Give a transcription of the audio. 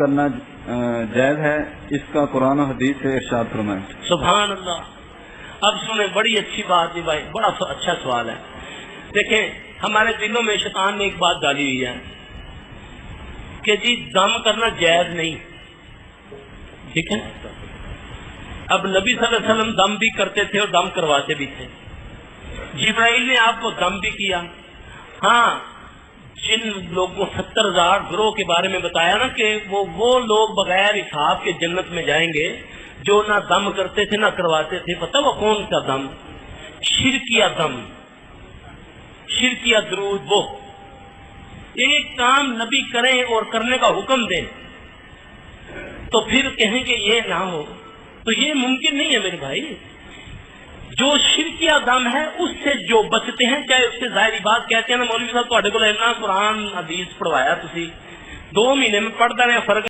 کرنا جائز ہے، اس کا قرآن و حدیث سے ارشاد فرمائیں۔ سبحان اللہ۔ اب سنیں، بڑی اچھی بات ہے بھائی، بڑا اچھا سوال ہے۔ دیکھیں، ہمارے دلوں میں شیطان نے ایک بات ڈالی ہوئی ہے کہ جی دم کرنا جائز نہیں، ٹھیک ہے؟ اب نبی صلی اللہ علیہ وسلم دم بھی کرتے تھے اور دم کرواتے بھی تھے، جبرائیل نے آپ کو دم بھی کیا۔ ہاں، جن لوگوں 70,000 گروہ کے بارے میں بتایا نا کہ وہ لوگ بغیر حساب کے جنت میں جائیں گے جو نہ دم کرتے تھے نہ کرواتے تھے۔ پتہ وہ کون سا دم؟ شرکیہ دم، شرکیہ درود۔ وہ ایک کام نبی کریں اور کرنے کا حکم دیں تو پھر کہیں کہ یہ نہ ہو، تو یہ ممکن نہیں ہے میرے بھائی۔ جو شرکیہ دم ہے اس سے جو بچتے ہیں، چاہے اس سے ظاہری بات کہتے ہیں نا مولوی صاحب تواڈے کول اتنا قرآن حدیث پڑھوایا، تسی 2 مہینے میں پڑھدا رہے، فرق